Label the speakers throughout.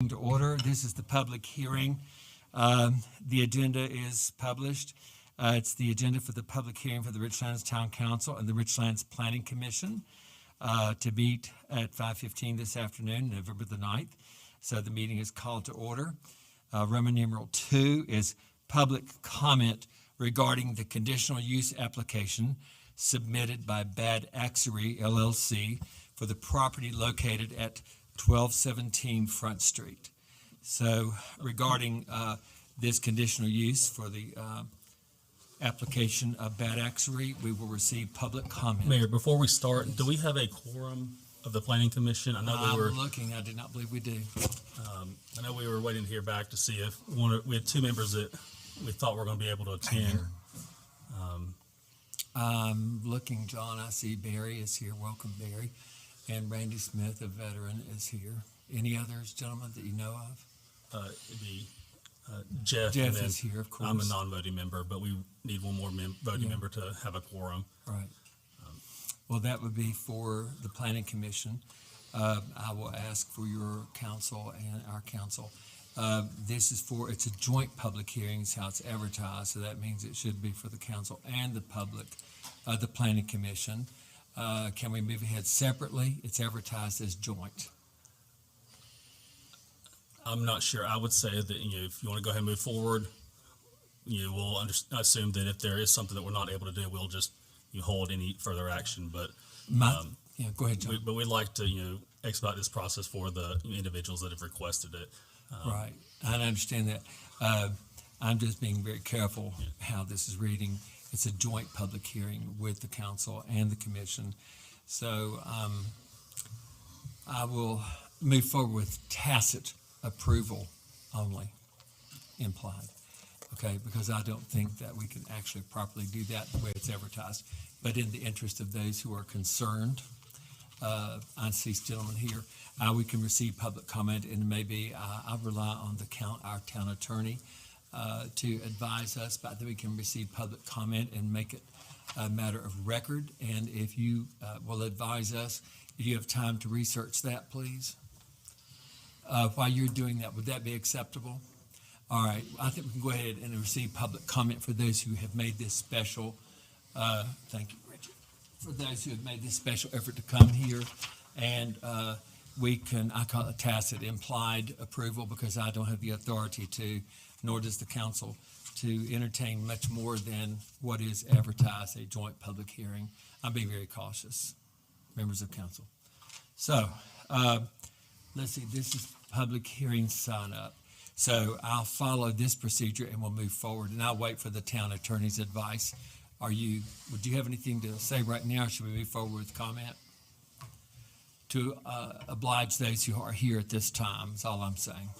Speaker 1: To order. This is the public hearing. The agenda is published. It's the agenda for the public hearing for the Richlands Town Council and the Richlands Planning Commission to meet at 5:15 this afternoon, November the 9th. So the meeting is called to order. Roman numeral 2 is public comment regarding the conditional use application submitted by Bad Axery LLC for the property located at 1217 Front Street. So regarding this conditional use for the application of Bad Axery, we will receive public comment.
Speaker 2: Mayor, before we start, do we have a quorum of the Planning Commission? I know
Speaker 1: I'm looking. I did not believe we do.
Speaker 2: I know we were waiting to hear back to see if we had two members that we thought were going to be able to attend.
Speaker 1: I'm looking, John. I see Barry is here. Welcome, Barry. And Randy Smith, a veteran, is here. Any others, gentlemen, that you know of?
Speaker 2: It'd be Jeff.
Speaker 1: Jeff
Speaker 2: and then
Speaker 1: is here, of course.
Speaker 2: I'm a non-voting member, but we need one more voting member to have a quorum.
Speaker 1: Right. Well, that would be for the Planning Commission. I will ask for your counsel and our counsel. It's a joint public hearing, is how it's advertised, so that means it should be for the council and the public, the Planning Commission. Can we move ahead separately? It's advertised as joint.
Speaker 2: I'm not sure. I would say that if you want to go ahead and move forward, we'll assume that if there is something that we're not able to do, we'll just hold any further action. But
Speaker 1: go ahead, John.
Speaker 2: but we'd like to expedite this process for the individuals that have requested it.
Speaker 1: Right, I understand that. I'm just being very careful how this is reading. It's a joint public hearing with the council and the commission. So I will move forward with tacit approval only implied, okay? Because I don't think that we can actually properly do that the way it's advertised. But in the interest of those who are concerned, I see gentlemen here, we can receive public comment, and maybe I'll rely on our town attorney to advise us, but that we can receive public comment and make it a matter of record. And if you will advise us, if you have time to research that, please. While you're doing that, would that be acceptable? All right, I think we can go ahead and receive public comment for those who have made this special, thank you, Richard, for those who have made this special effort to come here. And I call it tacit implied approval, because I don't have the authority to, nor does the council, to entertain much more than what is advertised, a joint public hearing. I'm being very cautious, members of council. So, let's see, this is public hearing sign up. So I'll follow this procedure and we'll move forward, and I'll wait for the town attorney's advice. Would you have anything to say right now, or should we move forward with comment? To oblige those who are here at this time, is all I'm saying.
Speaker 3: I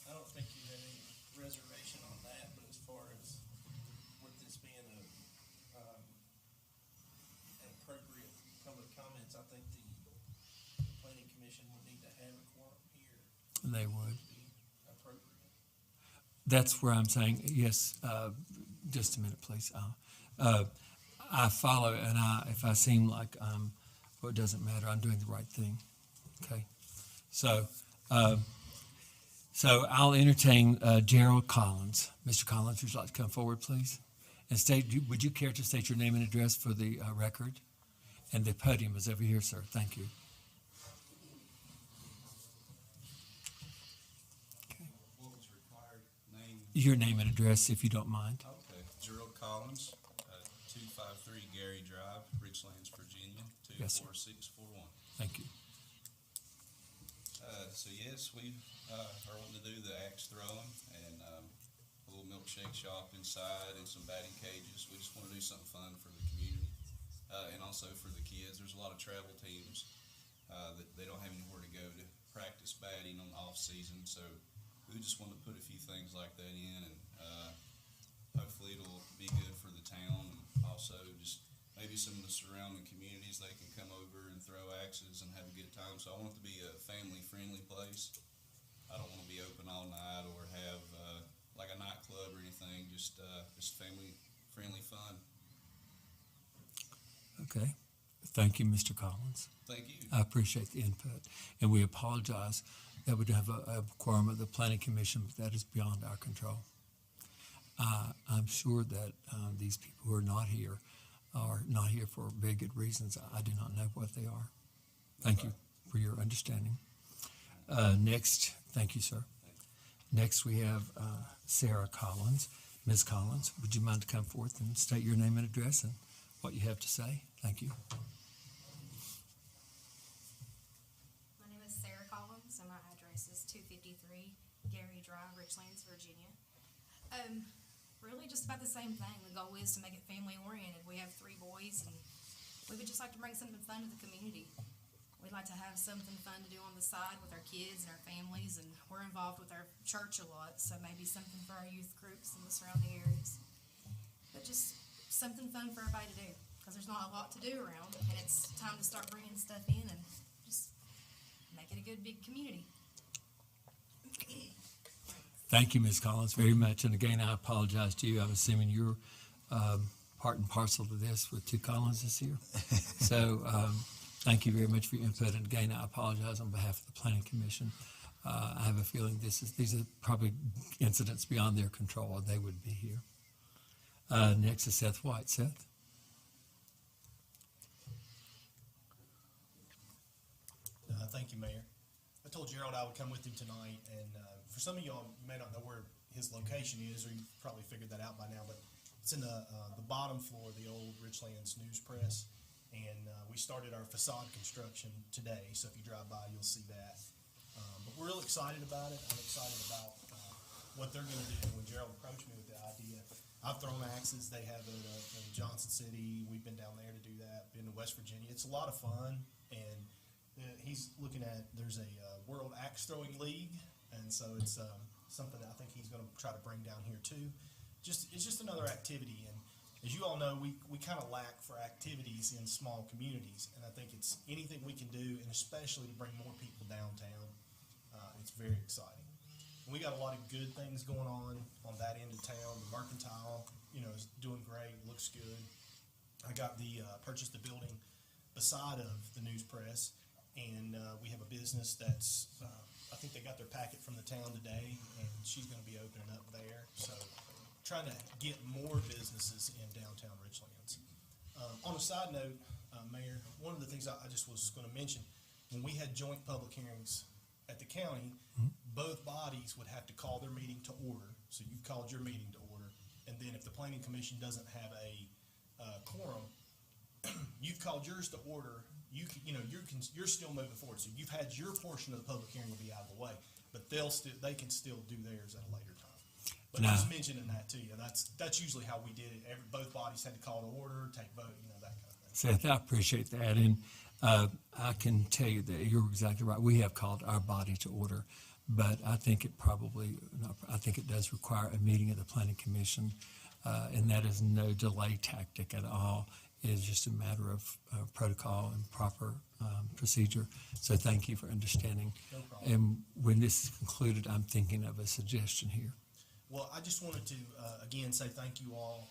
Speaker 3: don't think you had any reservation on that, but as far as with this being an appropriate public comments, I think the Planning Commission would need to have a quorum here.
Speaker 1: They would.
Speaker 3: Appropriate.
Speaker 1: That's where I'm saying, yes, just a minute, please. I follow, and if I seem like well, it doesn't matter, I'm doing the right thing, okay? So I'll entertain Gerald Collins. Mr. Collins, would you like to come forward, please? And would you care to state your name and address for the record? And the podium is over here, sir. Thank you. Okay.
Speaker 4: What was required? Name?
Speaker 1: Your name and address, if you don't mind.
Speaker 4: Okay. Gerald Collins, 253 Gary Drive, Richlands, Virginia,
Speaker 1: Yes, sir.
Speaker 4: 24641.
Speaker 1: Thank you.
Speaker 4: So yes, we are wanting to do the axe throwing and a little milkshake shop inside and some batting cages. We just want to do something fun for the community and also for the kids. There's a lot of travel teams that they don't have anywhere to go to practice batting on the off season. So we just want to put a few things like that in, and hopefully it'll be good for the town, and also just maybe some of the surrounding communities, they can come over and throw axes and have a good time. So I want it to be a family-friendly place. I don't want to be open all night or have like a nightclub or anything, just family-friendly fun.
Speaker 1: Okay. Thank you, Mr. Collins.
Speaker 4: Thank you.
Speaker 1: I appreciate the input, and we apologize that would have a quorum of the planning commission, but that is beyond our control. I'm sure that these people who are not here for very good reasons. I do not know what they are. Thank you for your understanding. Next, thank you, sir. Next, we have Sarah Collins. Ms. Collins, would you mind to come forth and state your name and address and what you have to say? Thank you.
Speaker 5: My name is Sarah Collins, and my address is 253 Gary Drive, Richlands, Virginia. Really just about the same thing. The goal is to make it family oriented. We have 3 boys, and we would just like to bring something fun to the community. We'd like to have something fun to do on the side with our kids and our families, and we're involved with our church a lot, so maybe something for our youth groups in the surrounding areas. But just something fun for everybody to do, because there's not a lot to do around, and it's time to start bringing stuff in and just make it a good big community.
Speaker 1: Thank you, Ms. Collins, very much. And again, I apologize to you. I'm assuming you're part and parcel to this with 2 Collinses here. So thank you very much for your input. And again, I apologize on behalf of the Planning Commission. I have a feeling these are probably incidents beyond their control, or they would be here. Next is Seth White. Seth?
Speaker 6: Thank you, Mayor. I told Gerald I would come with him tonight, and for some of y'all, you may not know where his location is, or you've probably figured that out by now, but it's in the bottom floor of the old Richlands News Press, and we started our facade construction today, so if you drive by, you'll see that. But we're real excited about it. I'm excited about what they're going to do. When Gerald approached me with the idea, I've thrown axes. They have it in Johnson City. We've been down there to do that. Been to West Virginia. It's a lot of fun, and he's looking at, there's a World Axe Throwing League, and so it's something that I think he's going to try to bring down here too. It's just another activity, and as you all know, we kind of lack for activities in small communities, and I think it's anything we can do, and especially to bring more people downtown. It's very exciting. And we got a lot of good things going on that end of town. The Mercantile, is doing great, looks good. I got purchased the building beside of the News Press, and we have a business that's, I think they got their packet from the town today, and she's going to be opening up there. So trying to get more businesses in downtown Richlands. On a side note, Mayor, one of the things I just was going to mention, when we had joint public hearings at the county, both bodies would have to call their meeting to order. So you've called your meeting to order, and then if the Planning Commission doesn't have a quorum, you've called yours to order. You're still moving forward. So you've had your portion of the public hearing will be out of the way, but they can still do theirs at a later time. But just mentioning that to you, that's usually how we did it. Both bodies had to call to order, take vote, that kind of thing.
Speaker 1: Seth, I appreciate that. And I can tell you that you're exactly right. We have called our body to order, but I think it does require a meeting of the Planning Commission, and that is no delay tactic at all. It is just a matter of protocol and proper procedure. So thank you for understanding.
Speaker 6: No problem.
Speaker 1: And when this is concluded, I'm thinking of a suggestion here.
Speaker 6: Well, I just wanted to, again, say thank you all.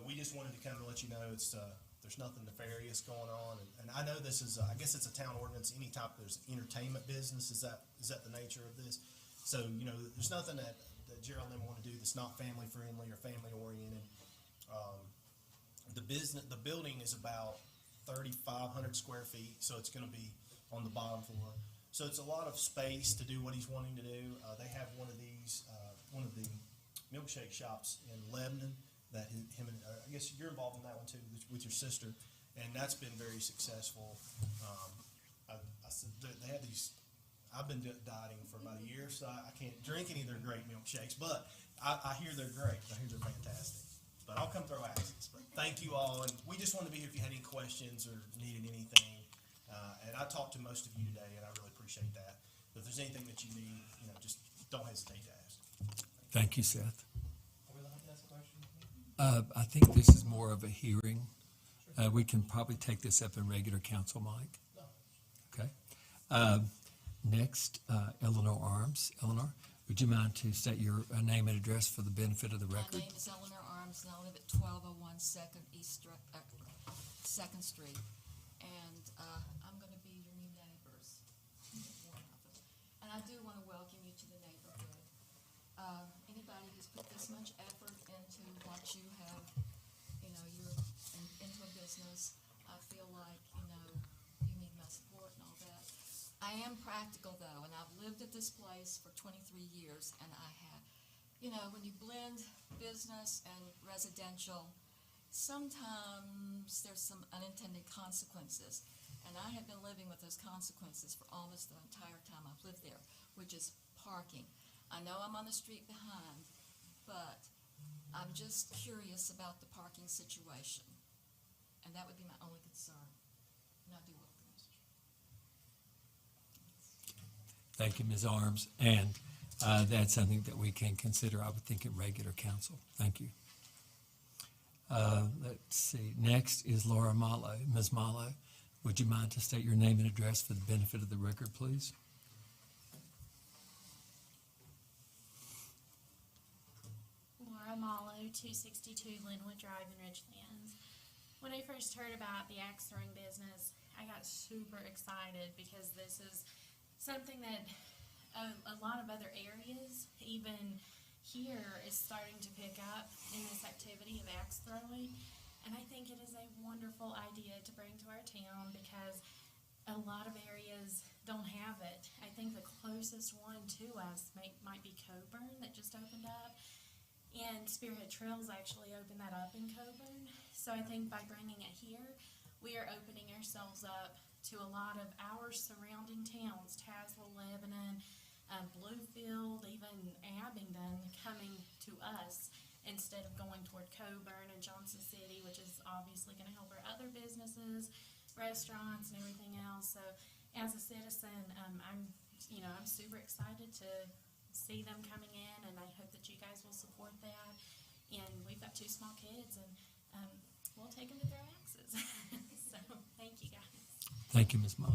Speaker 6: We just wanted to kind of let you know there's nothing nefarious going on. And I know this is, I guess it's a town ordinance. Any type there's entertainment business, is that the nature of this? So, there's nothing that Gerald and them want to do that's not family friendly or family oriented. The building is about 3,500 square feet, so it's going to be on the bottom floor. So it's a lot of space to do what he's wanting to do. They have one of the milkshake shops in Lebanon that him and I guess you're involved in that one too with your sister, and that's been very successful. I said they have these. I've been dieting for about a year, so I can't drink any of their great milkshakes, but I hear they're great. I hear they're fantastic. But I'll come throw axes. But thank you all, and we just wanted to be here if you had any questions or needed anything. And I talked to most of you today, and I really appreciate that. But if there's anything that you need, just don't hesitate to ask.
Speaker 1: Thank you, Seth.
Speaker 3: Are we allowed to ask a question?
Speaker 1: I think this is more of a hearing. We can probably take this up in regular council, Mike. Okay. Next, Eleanor Arms. Eleanor, would you mind to state your name and address for the benefit of the record?
Speaker 7: My name is Eleanor Arms, and I live at 1201 Second Street. And I'm going to be your new neighbors. And I do want put this much effort into what you have, you're into a business. I feel like, you need my support and all that. I am practical though, and I've lived at this place for 23 years, and I have, when you blend business and residential, sometimes there's some unintended consequences. And I have been living with those consequences for almost the entire time I've lived there, which is parking. I know I'm on the street behind, but I'm just curious about the parking situation. And that would be my only concern. And I do welcome this.
Speaker 1: Thank you, Ms. Arms. And that's something that we can consider, I would think, at regular council. Thank you. Let's see. Next is Laura Malo. Ms. Malo, would you mind to state your name and address for the benefit of the record, please?
Speaker 8: Laura Malo, 262 Linwood Drive in Richlands. When I first heard about the axe throwing business, I got super excited because this is something that a lot of other areas, even here, is starting to pick up in this activity of axe throwing. And I think it is a wonderful idea to bring to our town because a lot of areas don't have it. I think the closest one to us might be Coburn that just opened up. And Spearhead Trails actually opened that up in Coburn. So I think by bringing it here, we are opening ourselves up to a lot of our surrounding towns, Tazewell, Lebanon, Bluefield, even Abingdon, coming to us instead of going toward Coburn and Johnson City, which is obviously going to help our other businesses, restaurants, and everything else. So as a citizen, I'm super excited to see them coming in, and I hope that you guys will support that. And we've got 2 small kids, and we'll take them to throw axes. So thank you, guys.
Speaker 1: Thank you, Ms. Molly.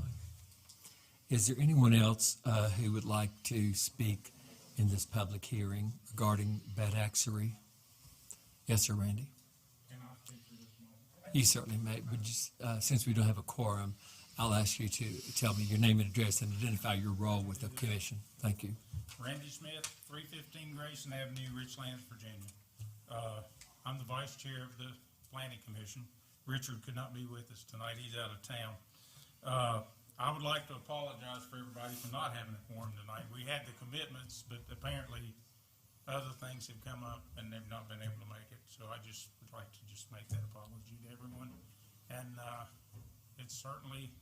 Speaker 1: Is there anyone else who would like to speak in this public hearing regarding bad axery? Yes, sir, Randy.
Speaker 9: Can I speak to this moment?
Speaker 1: You certainly may. Would you, since we don't have a quorum, I'll ask you to tell me your name and address and identify your role with the commission. Thank you.
Speaker 9: Randy Smith, 315 Grayson Avenue, Richlands, Virginia. I'm the vice chair of the planning commission. Richard could not be with us tonight. He's out of town. I would like to apologize for everybody for not having a quorum tonight. We had the commitments, but apparently other things have come up and they've not been able to make it. So I just would like to just make that apology to everyone. And it's certainly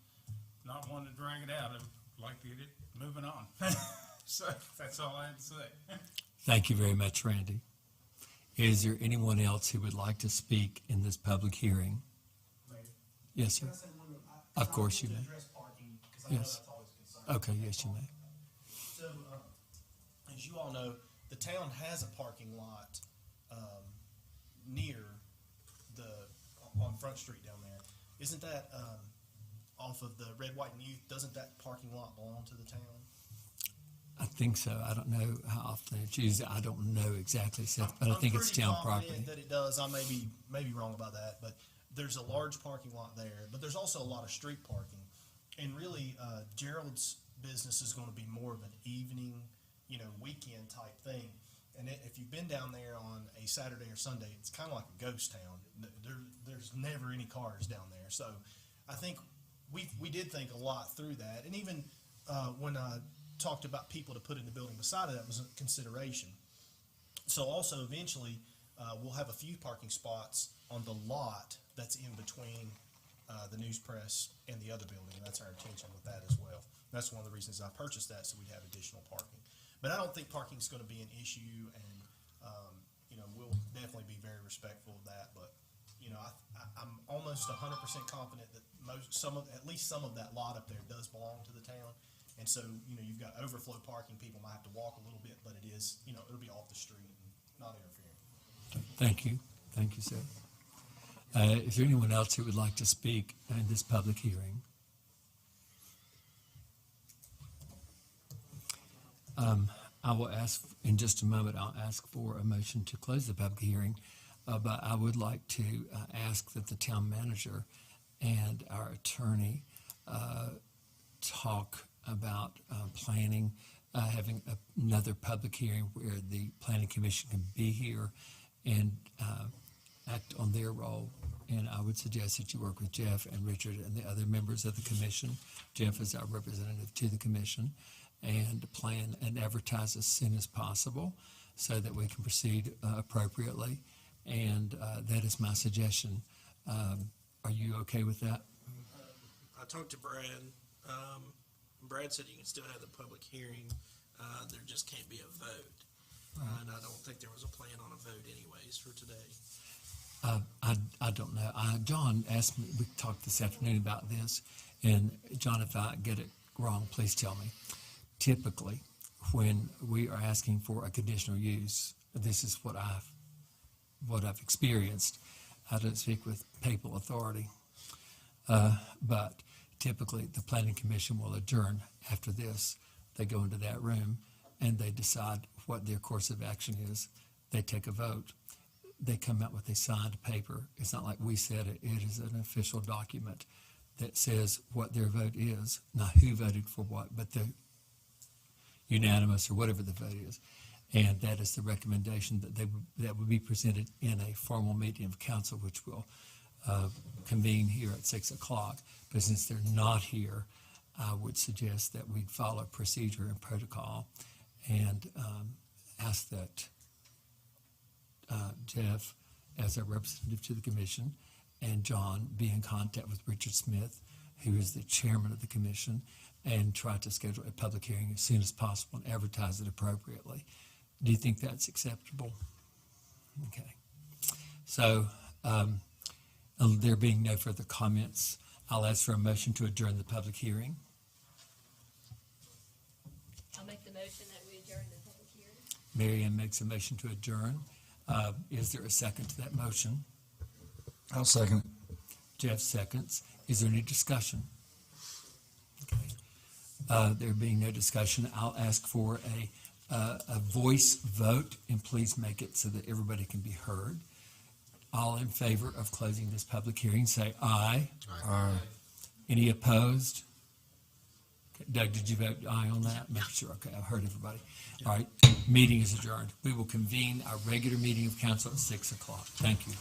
Speaker 9: not one to drag it out. I'd like to get it moving on. So that's all I have to say.
Speaker 1: Thank you very much, Randy. Is there anyone else who would like to speak in this public hearing?
Speaker 6: Mayor,
Speaker 1: Yes, sir.
Speaker 6: can I say one?
Speaker 1: Of course you may.
Speaker 6: Address parking, because I know
Speaker 1: Yes.
Speaker 6: that's always a concern.
Speaker 1: Okay, yes, you may.
Speaker 6: So, as you all know, the town has a parking lot near on Front Street down there. Isn't that off of the Red, White, and Youth? Doesn't that parking lot belong to the town?
Speaker 1: I think so. I don't know how often it's used. I don't know exactly, Seth, but I think it's town
Speaker 6: I'm
Speaker 1: property.
Speaker 6: pretty confident that it does. I may be wrong about that, but there's a large parking lot there. But there's also a lot of street parking, and really, Gerald's business is going to be more of an evening, weekend type thing. And if you've been down there on a Saturday or Sunday, it's kind of like a ghost town. There's never any cars down there. So I think we did think a lot through that. And even when I talked about people to put in the building beside it, that was a consideration. So also eventually we'll have a few parking spots on the lot that's in between the news press and the other building. And that's our intention with that as well. That's one of the reasons I purchased that, so we'd have additional parking. But I don't think parking is going to be an issue, and we'll definitely be very respectful of that. But I'm almost 100% confident that at least some of that lot up there does belong to the town. And so you've got overflow parking. People might have to walk a little bit, but it is it'll be off the street and not interfering.
Speaker 1: Thank you. Thank you, sir. Is there anyone else who would like to speak in this public hearing? I will ask, in just a moment, I'll ask for a motion to close the public hearing, but I would like to ask that the town manager and our attorney talk about planning having another public hearing where the planning commission can be here and act on their role. And I would suggest that you work with Jeff and Richard and the other members of the commission. Jeff is our representative to the commission, and plan and advertise as soon as possible so that we can proceed appropriately. And that is my suggestion. Are you okay with that?
Speaker 3: I talked to Brad. Brad said you can still have the public hearing. There just can't be a vote. And I don't think there was a plan on a vote anyways for today.
Speaker 1: I don't know. John asked me, we talked this afternoon about this, and John, if I get it wrong, please tell me. Typically, when we are asking for a conditional use, this is what I've experienced. I don't speak with papal authority, but typically the planning commission will adjourn after this. They go into that room and they decide what their course of action is. They take a vote. They come out with a signed paper. It's not like we said it. It is an official document that says what their vote is, not who voted for what, but the unanimous or whatever the vote is. And that is the recommendation that would be presented in a formal meeting of council, which will convene here at 6 o'clock. But since they're not here, I would suggest that we follow procedure and protocol and ask that Jeff, as a representative to the commission, and John be in contact with Richard Smith, who is the chairman of the commission, and try to schedule a public hearing as soon as possible and advertise it appropriately. Do you think that's acceptable? Okay. So, there being no further comments, I'll ask for a motion to adjourn the public hearing.
Speaker 10: I'll make the motion that we adjourn the public hearing.
Speaker 1: Mary Ann makes a motion to adjourn. Is there a second to that motion?
Speaker 11: I'll second.
Speaker 1: Jeff seconds. Is there any discussion? Okay. There being no discussion, I'll ask for a voice vote, and please make it so that everybody can be heard. All in favor of closing this public hearing, say aye.
Speaker 11: Aye.
Speaker 1: Any opposed? Okay. Doug, did you vote aye on that? Make sure. Okay, I've heard everybody. All right, meeting is adjourned. We will convene our regular meeting of council at 6 o'clock. Thank you.